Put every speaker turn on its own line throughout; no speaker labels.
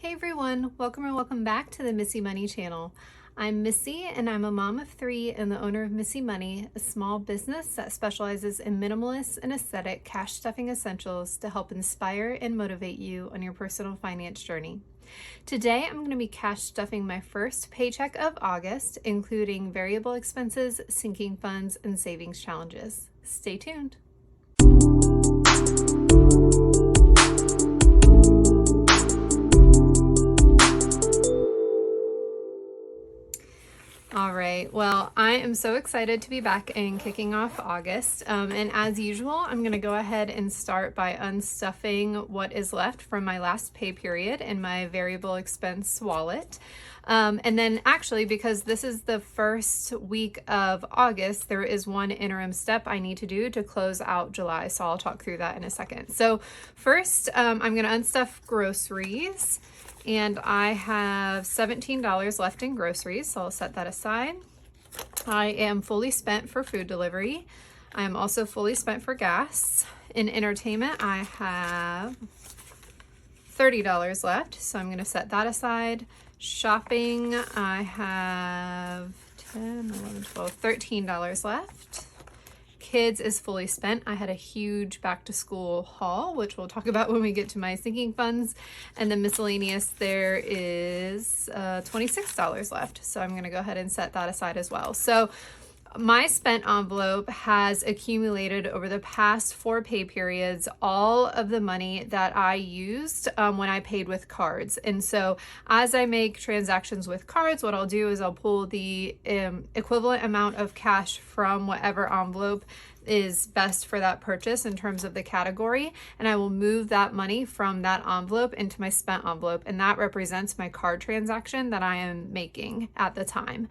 Hey everyone, welcome or welcome back to the Missy Money channel. I'm Missy and I'm a mom of 3 and the owner of Missy Money, a small business that specializes in minimalist and aesthetic cash stuffing essentials to help inspire and motivate you on your personal finance journey. Today I'm going to be cash stuffing my first paycheck of August, including variable expenses, sinking funds, and savings challenges. Stay tuned. All right, well, I am so excited to be back and kicking off August. And as usual, I'm going to go ahead and start by unstuffing what is left from my last pay period in my variable expense wallet. And then actually, because this is the first week of August, there is one interim step I need to do to close out July. So I'll talk through that in a second. So first, I'm going to unstuff groceries. And I have $17 left in groceries, so I'll set that aside. I am fully spent for food delivery. I am also fully spent for gas. In entertainment, I have $30 left, so I'm going to set that aside. Shopping, I have $13 left. Kids is fully spent. I had a huge back to school haul, which we'll talk about when we get to my sinking funds. And then miscellaneous, there is $26 left. So I'm going to go ahead and set that aside as well. So my spent envelope has accumulated over the past 4 pay periods all of the money that I used when I paid with cards. And so as I make transactions with cards, what I'll do is I'll pull the equivalent amount of cash from whatever envelope is best for that purchase in terms of the category, and I will move that money from that envelope into my spent envelope, and that represents my card transaction that I am making at the time.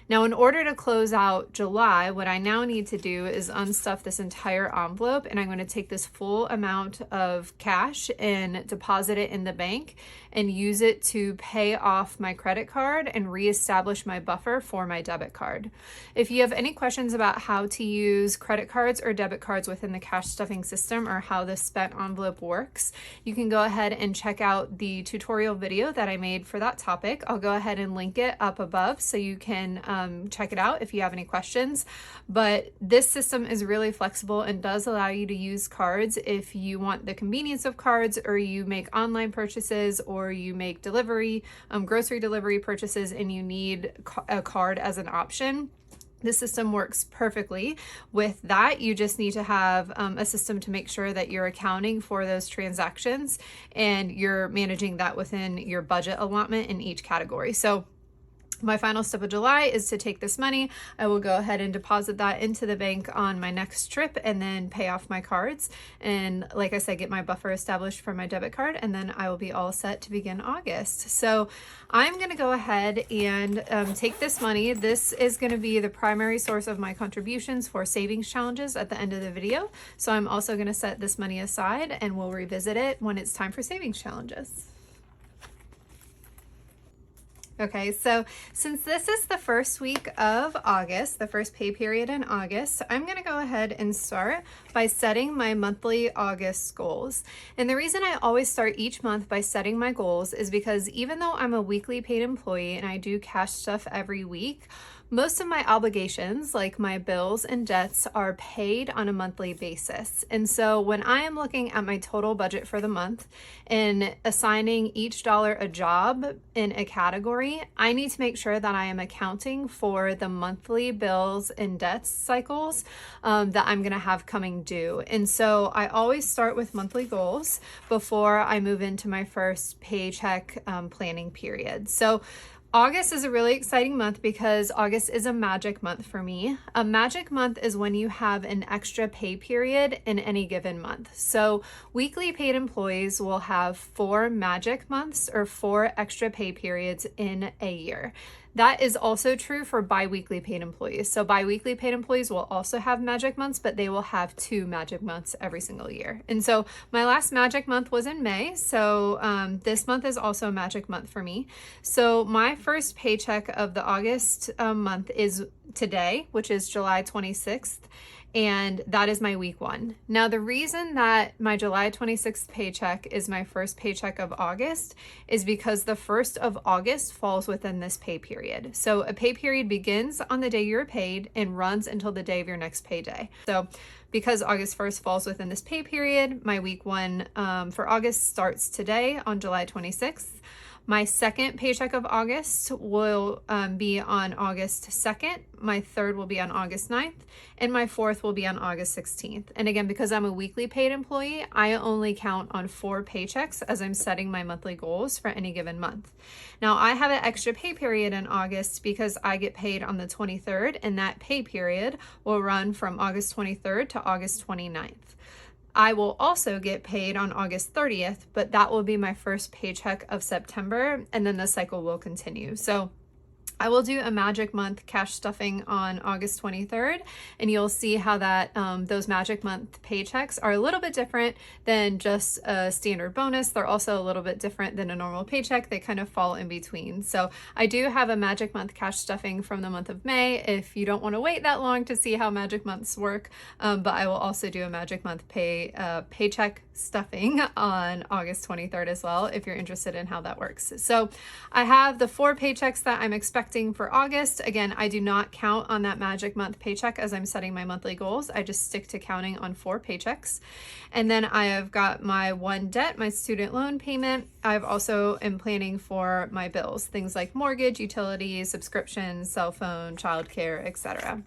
Now, in order to close out July, what I now need to do is unstuff this entire envelope, and I'm going to take this full amount of cash and deposit it in the bank and use it to pay off my credit card and reestablish my buffer for my debit card. If you have any questions about how to use credit cards or debit cards within the cash stuffing system or how the spent envelope works, you can go ahead and check out the tutorial video that I made for that topic. I'll go ahead and link it up above so you can check it out if you have any questions. But this system is really flexible and does allow you to use cards if you want the convenience of cards, or you make online purchases, or you make grocery delivery purchases and you need a card as an option. The system works perfectly with that. You just need to have a system to make sure that you're accounting for those transactions and you're managing that within your budget allotment in each category. So my final step of July is to take this money. I will go ahead and deposit that into the bank on my next trip and then pay off my cards. And like I said, get my buffer established for my debit card, and then I will be all set to begin August. So I'm going to go ahead and take this money. This is going to be the primary source of my contributions for savings challenges at the end of the video. So I'm also going to set this money aside and we'll revisit it when it's time for savings challenges. Okay, so since this is the first week of August, the first pay period in August, I'm going to go ahead and start by setting my monthly August goals. And the reason I always start each month by setting my goals is because even though I'm a weekly paid employee and I do cash stuff every week, most of my obligations, like my bills and debts, are paid on a monthly basis. And so when I am looking at my total budget for the month and assigning each dollar a job in a category, I need to make sure that I am accounting for the monthly bills and debts cycles that I'm going to have coming due. And so I always start with monthly goals before I move into my first paycheck planning period. So August is a really exciting month because August is a magic month for me. A magic month is when you have an extra pay period in any given month. So weekly paid employees will have 4 magic months or 4 extra pay periods in a year. That is also true for bi-weekly paid employees. So bi-weekly paid employees will also have magic months, but they will have 2 magic months every single year. And so my last magic month was in May. So this month is also a magic month for me. So my first paycheck of the August month is today, which is July 26th. and that is my week 1. Now, the reason that my July 26th paycheck is my first paycheck of August is because the 1st of August falls within this pay period. So a pay period begins on the day you're paid and runs until the day of your next payday. So because August 1st falls within this pay period, my week 1 for August starts today on July 26th. My second paycheck of August will be on August 2nd. My third will be on August 9th. And my fourth will be on August 16th. And again, because I'm a weekly paid employee, I only count on 4 paychecks as I'm setting my monthly goals for any given month. Now, I have an extra pay period in August because I get paid on the 23rd, and that pay period will run from August 23rd to August 29th. I will also get paid on August 30th, but that will be my first paycheck of September, and then the cycle will continue. So I will do a magic month cash stuffing on August 23rd, and you'll see how that those magic month paychecks are a little bit different than just a standard bonus. They're also a little bit different than a normal paycheck. They kind of fall in between. So I do have a magic month cash stuffing from the month of May if you don't want to wait that long to see how magic months work, but I will also do a magic month paycheck stuffing on August 23rd as well if you're interested in how that works. So I have the 4 paychecks that I'm expecting for August. Again, I do not count on that magic month paycheck as I'm setting my monthly goals. I just stick to counting on 4 paychecks. And then I have got my 1 debt, my student loan payment. I've also am planning for my bills, things like mortgage, utilities, subscriptions, cell phone, childcare, etc.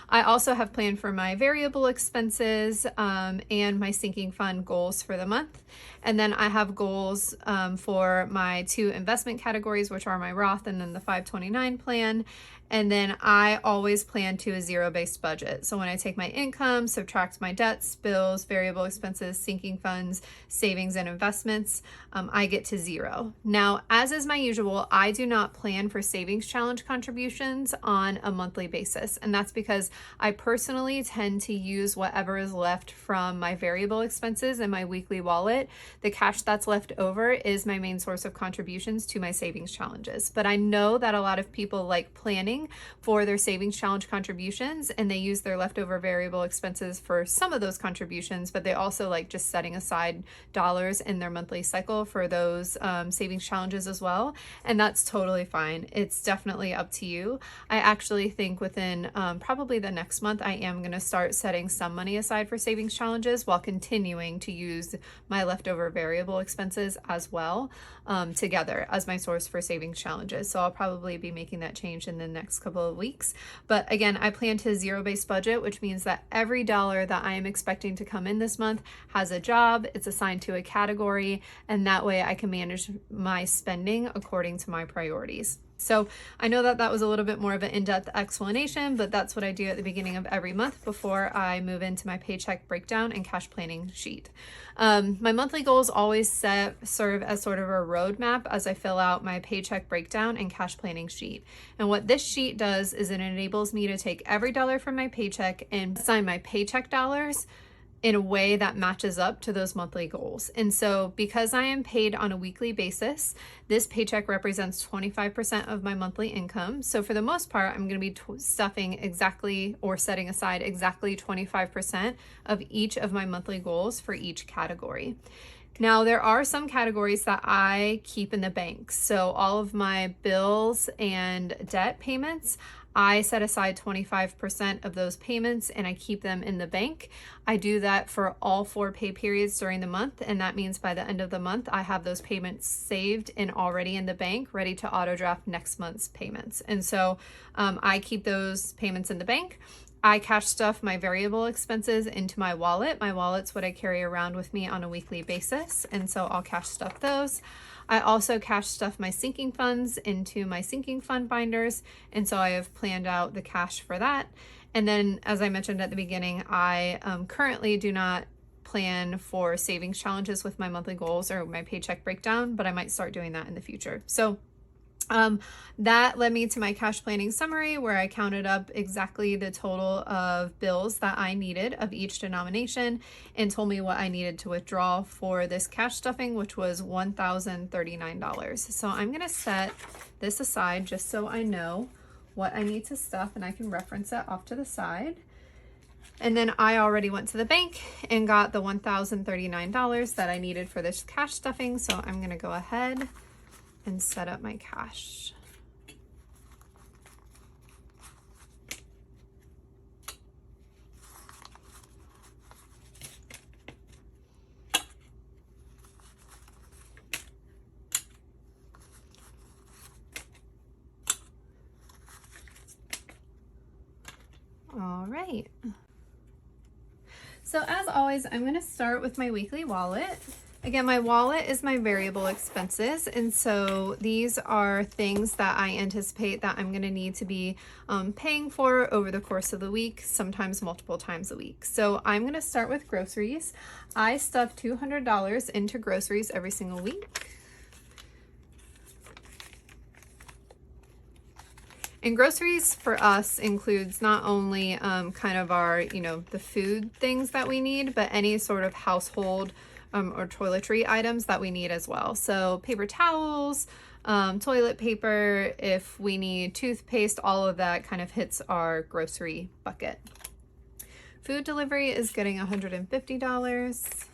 I also have planned for my variable expenses and my sinking fund goals for the month. And then I have goals for my 2 investment categories, which are my Roth and then the 529 plan. And then I always plan to a zero-based budget. So when I take my income, subtract my debts, bills, variable expenses, sinking funds, savings, and investments, I get to 0. Now, as is my usual, I do not plan for savings challenge contributions on a monthly basis. And that's because I personally tend to use whatever is left from my variable expenses in my weekly wallet. The cash that's left over is my main source of contributions to my savings challenges. But I know that a lot of people like planning for their savings challenge contributions, and they use their leftover variable expenses for some of those contributions, but they also like just setting aside dollars in their monthly cycle for those savings challenges as well. And that's totally fine. It's definitely up to you. I actually think within probably the next month, I am going to start setting some money aside for savings challenges while continuing to use my leftover variable expenses as well together as my source for savings challenges. So I'll probably be making that change in the next couple of weeks. But again, I plan to zero-based budget, which means that every dollar that I am expecting to come in this month has a job, it's assigned to a category, and that way I can manage my spending according to my priorities. So I know that that was a little bit more of an in-depth explanation, but that's what I do at the beginning of every month before I move into my paycheck breakdown and cash planning sheet. My monthly goals always serve as sort of a roadmap as I fill out my paycheck breakdown and cash planning sheet. And what this sheet does is it enables me to take every dollar from my paycheck and assign my paycheck dollars in a way that matches up to those monthly goals. And so because I am paid on a weekly basis, this paycheck represents 25% of my monthly income. So for the most part, I'm going to be stuffing exactly or setting aside exactly 25% of each of my monthly goals for each category. Now, there are some categories that I keep in the bank. So all of my bills and debt payments, I set aside 25% of those payments and I keep them in the bank. I do that for all 4 pay periods during the month, and that means by the end of the month, I have those payments saved and already in the bank, ready to auto draft next month's payments. And so I keep those payments in the bank. I cash stuff my variable expenses into my wallet. My wallet's what I carry around with me on a weekly basis, and so I'll cash stuff those. I also cash stuff my sinking funds into my sinking fund binders, and so I have planned out the cash for that. And then, as I mentioned at the beginning, I currently do not plan for savings challenges with my monthly goals or my paycheck breakdown, but I might start doing that in the future. So that led me to my cash planning summary, where I counted up exactly the total of bills that I needed of each denomination and told me what I needed to withdraw for this cash stuffing, which was $1,039. So I'm going to set this aside just so I know what I need to stuff and I can reference it off to the side. And then I already went to the bank and got the $1,039 that I needed for this cash stuffing. So I'm gonna go ahead and set up my cash. All right. So as always, I'm going to start with my weekly wallet. Again, my wallet is my variable expenses, and so these are things that I anticipate that I'm going to need to be paying for over the course of the week, sometimes multiple times a week. So I'm going to start with groceries. I stuff $200 into groceries every single week. And groceries for us includes not only kind of our, the food things that we need, but any sort of household or toiletry items that we need as well. So paper towels, toilet paper, if we need toothpaste, all of that kind of hits our grocery bucket. Food delivery is getting $150.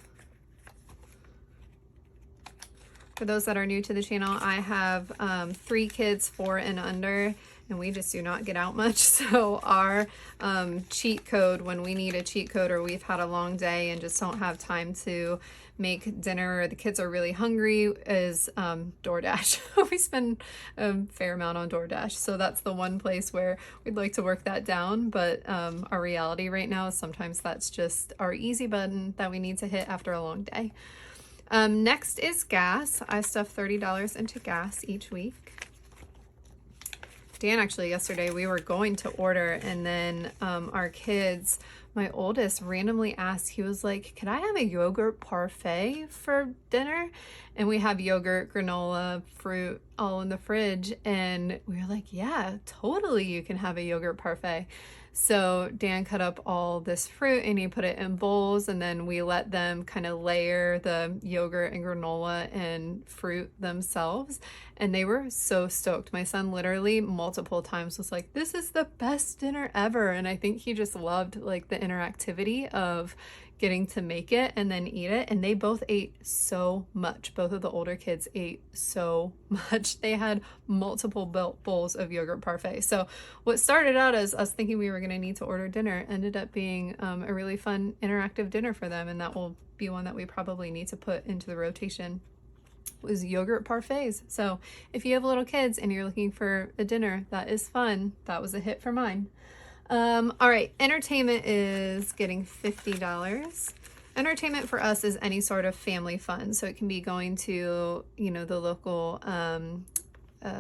For those that are new to the channel, I have 3 kids, 4 and under, and we just do not get out much. So our cheat code, when we need a cheat code or we've had a long day and just don't have time to make dinner or the kids are really hungry, is DoorDash. We spend a fair amount on DoorDash. So that's the one place where we'd like to work that down. But our reality right now is sometimes that's just our easy button that we need to hit after a long day. Next is gas. I stuff $30 into gas each week. Dan, actually yesterday we were going to order, and then our kids, my oldest randomly asked, he was like, "Can I have a yogurt parfait for dinner?" And we have yogurt, granola, fruit all in the fridge, and we were like, "Yeah, totally, you can have a yogurt parfait." So Dan cut up all this fruit and he put it in bowls, and then we let them kind of layer the yogurt and granola and fruit themselves, and they were so stoked. My son literally multiple times was like, "This is the best dinner ever." And I think he just loved like the interactivity of getting to make it and then eat it. And they both ate so much. Both of the older kids ate so much. They had multiple bowls of yogurt parfait. So what started out as us thinking we were going to need to order dinner ended up being a really fun interactive dinner for them. And that will be one that we probably need to put into the rotation, was yogurt parfaits. So if you have little kids and you're looking for a dinner that is fun, that was a hit for mine. All right, entertainment is getting $50. Entertainment for us is any sort of family fun. So it can be going to, the local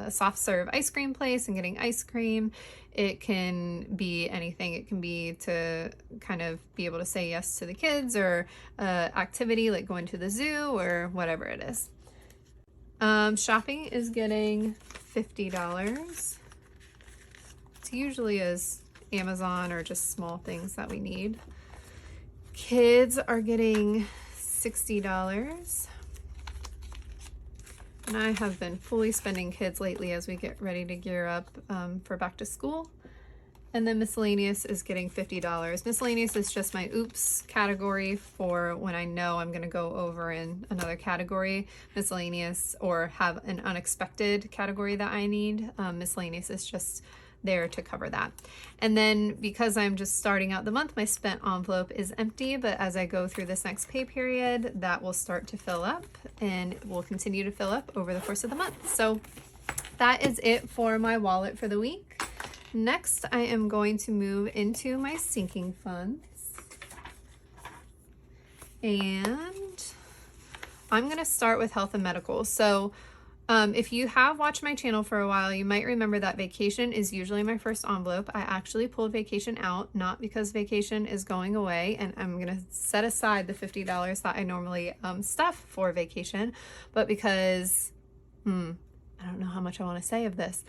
soft serve ice cream place and getting ice cream. It can be anything. It can be to kind of be able to say yes to the kids, or activity like going to the zoo or whatever it is. Shopping is getting $50. It usually is Amazon or just small things that we need. Kids are getting $60. And I have been fully spending kids lately as we get ready to gear up for back to school. And then miscellaneous is getting $50. Miscellaneous is just my oops category for when I know I'm going to go over in another category. Miscellaneous, or have an unexpected category that I need. Miscellaneous is just there to cover that. And then because I'm just starting out the month, my spent envelope is empty, but as I go through this next pay period, that will start to fill up and will continue to fill up over the course of the month. So that is it for my wallet for the week. Next, I am going to move into my sinking funds. And I'm going to start with health and medical. So if you have watched my channel for a while, you might remember that vacation is usually my first envelope. I actually pulled vacation out, not because vacation is going away, and I'm going to set aside the $50 that I normally stuff for vacation, but because, I don't know how much I want to say of this.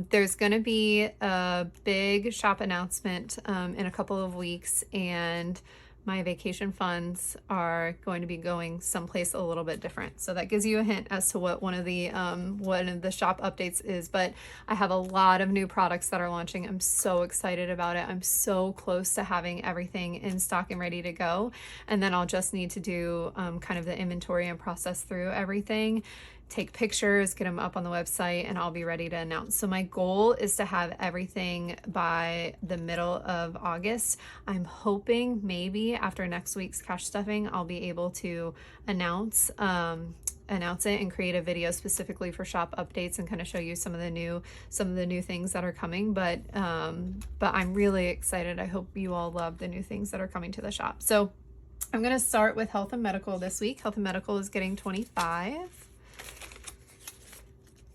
There's going to be a big shop announcement in a couple of weeks, and my vacation funds are going to be going someplace a little bit different. So that gives you a hint as to what one of the shop updates is. But I have a lot of new products that are launching. I'm so excited about it. I'm so close to having everything in stock and ready to go. And then I'll just need to do kind of the inventory and process through everything, take pictures, get them up on the website, and I'll be ready to announce. So my goal is to have everything by the middle of August. I'm hoping maybe after next week's cash stuffing, I'll be able to announce it and create a video specifically for shop updates and kind of show you some of the new things that are coming. But I'm really excited. I hope you all love the new things that are coming to the shop. So I'm going to start with health and medical this week. Health and medical is getting 25.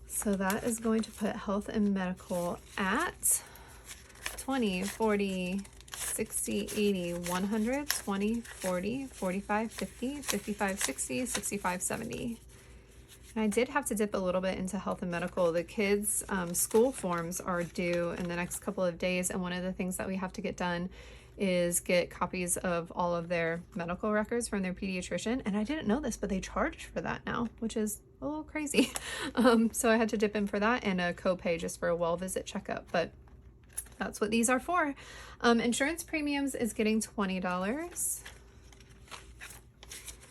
So that is going to put health and medical at 20, 40, 60, 80, 100, 20, 40, 45, 50, 55, 60, 65, 70. And I did have to dip a little bit into health and medical. The kids' school forms are due in the next couple of days. And one of the things that we have to get done is get copies of all of their medical records from their pediatrician. And I didn't know this, but they charge for that now, which is a little crazy. So I had to dip in for that and a copay just for a well visit checkup, but that's what these are for. Insurance premiums is getting $20.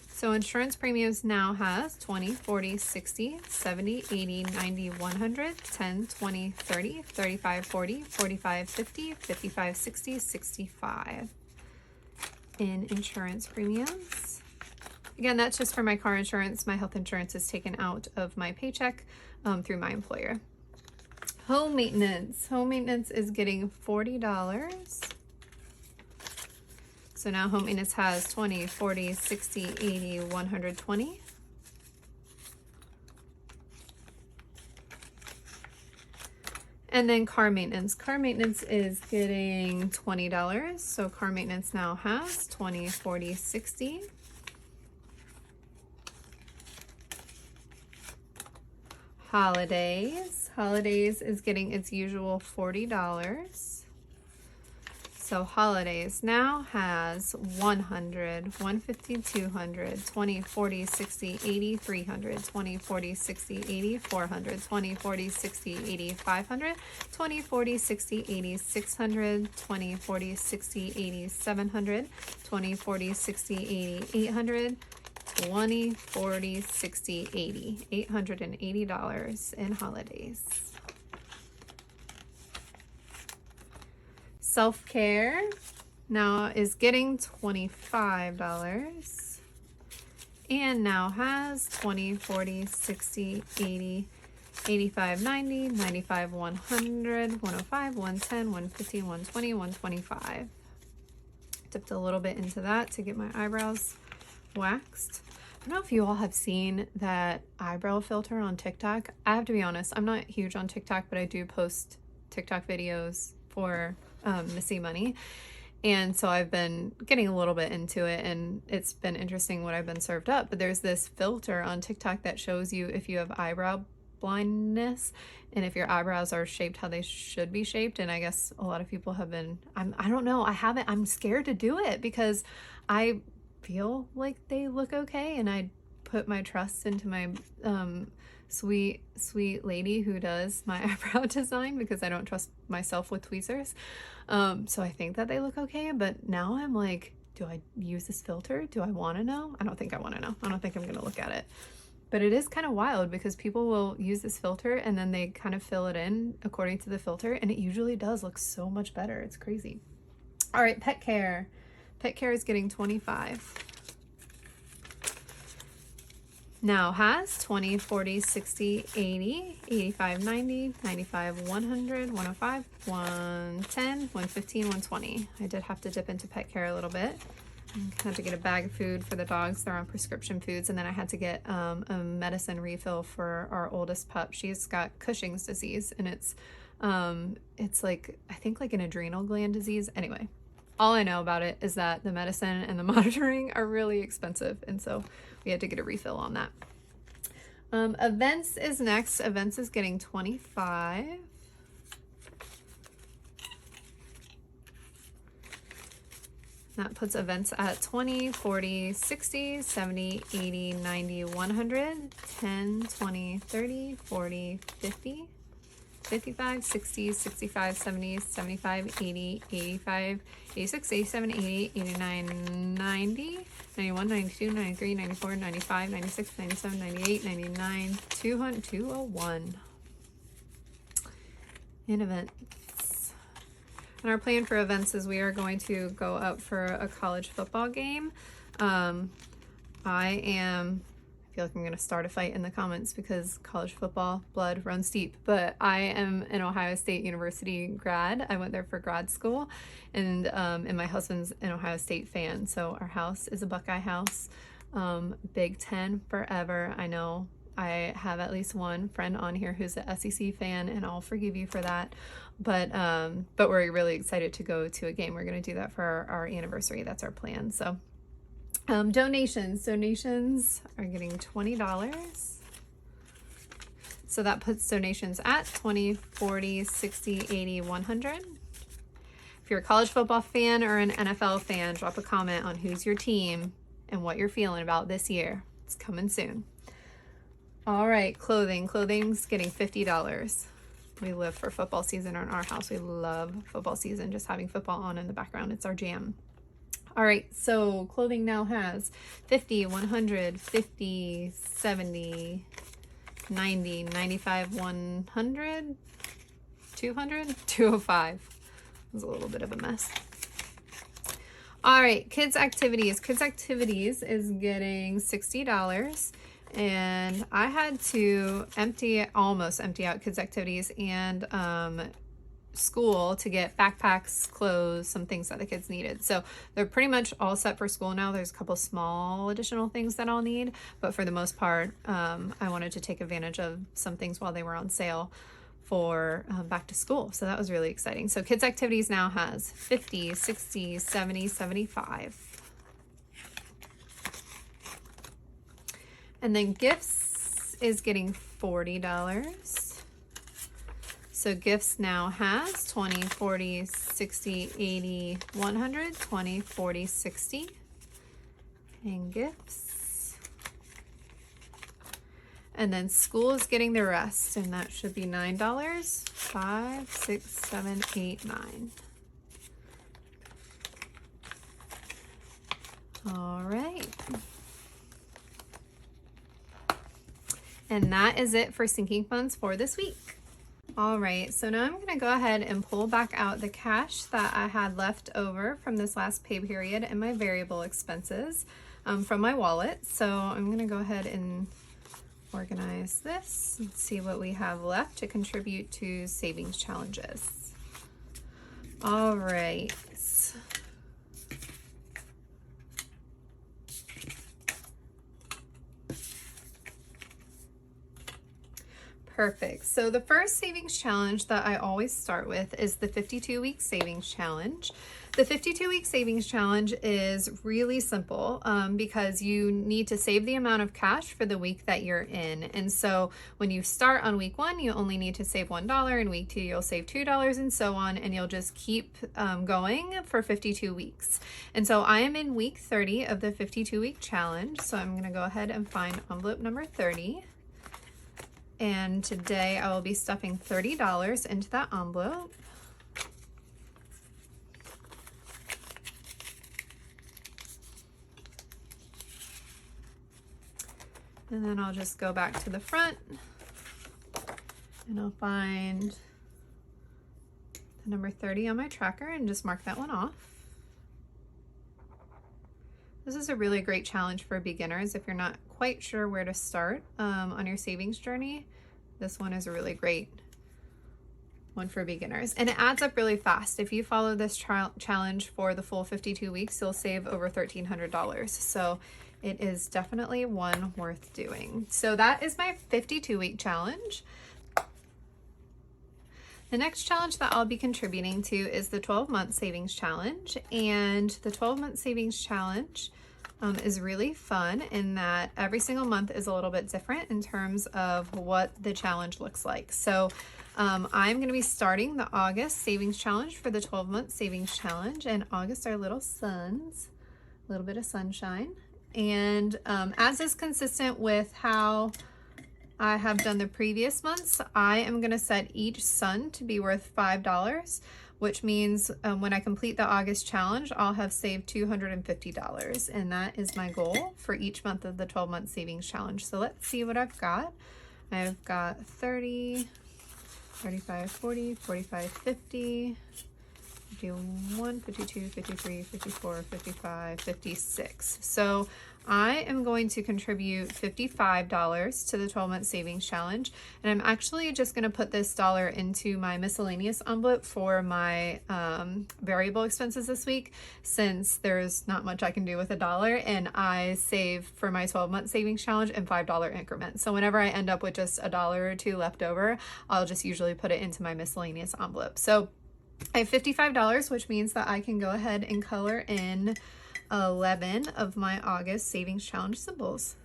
So insurance premiums now has 20, 40, 60, 70, 80, 90, 100, 10, 20, 30, 35, 40, 45, 50, 55, 60, 65 in insurance premiums. Again, that's just for my car insurance. My health insurance is taken out of my paycheck through my employer. Home maintenance. Home maintenance is getting $40. So now home maintenance has 20, 40, 60, 80, 120. And then car maintenance. Car maintenance is getting $20. So car maintenance now has 20, 40, 60. Holidays. Holidays is getting its usual $40. So holidays now has 100, 150, 200, 20, 40, 60, 80, 300, 20, 40, 60, 80, 400, 20, 40, 60, 80, 500, 20, 40, 60, 80, 600, 20, 40, 60, 80, 700, 20, 40, 60, 80, 800, 20, 40, 60, 80, $880 in holidays. Self-care now is getting $25 and now has 20, 40, 60, 80, 85, 90, 95, 100, 105, 110, 115, 120, 125. Dipped a little bit into that to get my eyebrows waxed. I don't know if you all have seen that eyebrow filter on TikTok. I have to be honest, I'm not huge on TikTok, but I do post TikTok videos for Missy Money. And so I've been getting a little bit into it, and it's been interesting what I've been served up. But there's this filter on TikTok that shows you if you have eyebrow blindness and if your eyebrows are shaped how they should be shaped. And I guess a lot of people have been, I don't know, I'm scared to do it because I feel like they look okay, and I put my trust into my sweet lady who does my eyebrow design because I don't trust myself with tweezers. So I think that they look okay, but now I'm like, do I use this filter? Do I want to know? I don't think I want to know. I don't think I'm gonna look at it. But it is kind of wild because people will use this filter and then they kind of fill it in according to the filter, and it usually does look so much better. It's crazy. All right, pet care. Pet care is getting 25. Now has 20, 40, 60, 80, 85, 90, 95, 100, 105, 110, 115, 120. I did have to dip into pet care a little bit. I had to get a bag of food for the dogs. They're on prescription foods. And then I had to get a medicine refill for our oldest pup. She's got Cushing's disease, and it's like, I think like an adrenal gland disease. Anyway, all I know about it is that the medicine and the monitoring are really expensive. And so we had to get a refill on that. Events is next. Events is getting 25. That puts events at 20, 40, 60, 70, 80, 90, 100, 10, 20, 30, 40, 50, 55, 60, 65, 70, 75, 80, 85, 86, 87, 88, 89, 90, 91, 92, 93, 94, 95, 96, 97, 98, 99, 200, 201 in events. And our plan for events is we are going to go up for a college football game. I feel like I'm going to start a fight in the comments because college football blood runs deep, but I am an Ohio State University grad. I went there for grad school, and my husband's an Ohio State fan, so our house is a Buckeye house. Big Ten forever. I know I have at least one friend on here who's a SEC fan, and I'll forgive you for that. But we're really excited to go to a game. We're going to do that for our anniversary. That's our plan. So donations are getting $20. So that puts donations at 20, 40, 60, 80, 100. If you're a college football fan or an NFL fan, drop a comment on who's your team and what you're feeling about this year. It's coming soon. All right, clothing's getting $50. We live for football season in our house. We love football season, just having football on in the background. It's our jam. All right, so clothing now has 50, 100, 50, 70, 90, 95, 100, 200, 205. It was a little bit of a mess. All right, kids activities. Kids activities is getting $60. And I had to almost empty out kids activities and school to get backpacks, clothes, some things that the kids needed. So they're pretty much all set for school now. There's a couple small additional things that I'll need, but for the most part, I wanted to take advantage of some things while they were on sale for back to school. So that was really exciting. So kids activities now has 50, 60, 70, 75. And then gifts is getting $40. So gifts now has 20, 40, 60, 80, 100, 20, 40, 60. And gifts. And then school is getting the rest, and that should be $9. 5, 6, 7, 8, 9. All right. And that is it for sinking funds for this week. All right, so now I'm gonna go ahead and pull back out the cash that I had left over from this last pay period and my variable expenses from my wallet. So I'm gonna go ahead and organize this and see what we have left to contribute to savings challenges. All right. Perfect. So the first savings challenge that I always start with is the 52-week savings challenge. The 52-week savings challenge is really simple because you need to save the amount of cash for the week that you're in. And so when you start on week 1, you only need to save $1. In week 2, you'll save $2 and so on. And you'll just keep going for 52 weeks. And so I am in week 30 of the 52-week challenge. So I'm going to go ahead and find envelope number 30. And today I will be stuffing $30 into that envelope. And then I'll just go back to the front and I'll find the number 30 on my tracker and just mark that one off. This is a really great challenge for beginners. If you're not quite sure where to start on your savings journey, this one is a really great one for beginners. And it adds up really fast. If you follow this challenge for the full 52 weeks, you'll save over $1,300. So it is definitely one worth doing. So that is my 52-week challenge. The next challenge that I'll be contributing to is the 12-month savings challenge. And the 12-month savings challenge is really fun in that every single month is a little bit different in terms of what the challenge looks like. So I'm going to be starting the August savings challenge for the 12-month savings challenge, and August are little suns, a little bit of sunshine. And as is consistent with how I have done the previous months, I am going to set each sun to be worth $5, which means when I complete the August challenge, I'll have saved $250. And that is my goal for each month of the 12-month savings challenge. So let's see what I've got. I've got 30, 35, 40, 45, 50, 51, 52, 53, 54, 55, 56. So I am going to contribute $55 to the 12-month savings challenge, and I'm actually just going to put this dollar into my miscellaneous envelope for my variable expenses this week, since there's not much I can do with $1, and I save for my 12-month savings challenge in $5 increments. So whenever I end up with just $1 or $2 left over, I'll just usually put it into my miscellaneous envelope. So I have $55, which means that I can go ahead and color in 11 of my August savings challenge symbols.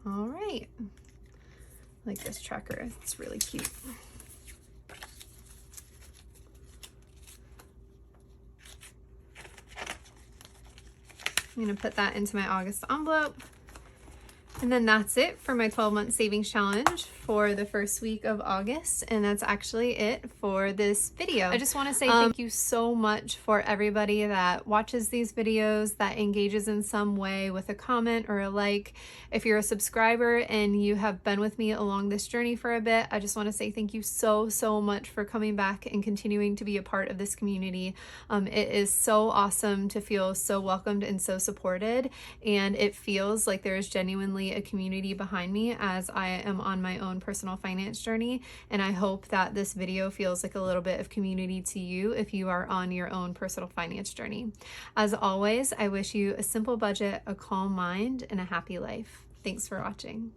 All right, I like this tracker, it's really cute. I'm going to put that into my August envelope. And then that's it for my 12-month savings challenge for the first week of August. And that's actually it for this video. I just want to say thank you so much for everybody that watches these videos, that engages in some way with a comment or a like. If you're a subscriber and you have been with me along this journey for a bit, I just want to say thank you so much for coming back and continuing to be a part of this community. It is so awesome to feel so welcomed and so supported. And it feels like there is genuinely a community behind me as I am on my own personal finance journey, and I hope that this video feels like a little bit of community to you if you are on your own personal finance journey. As always, I wish you a simple budget, a calm mind, and a happy life. Thanks for watching.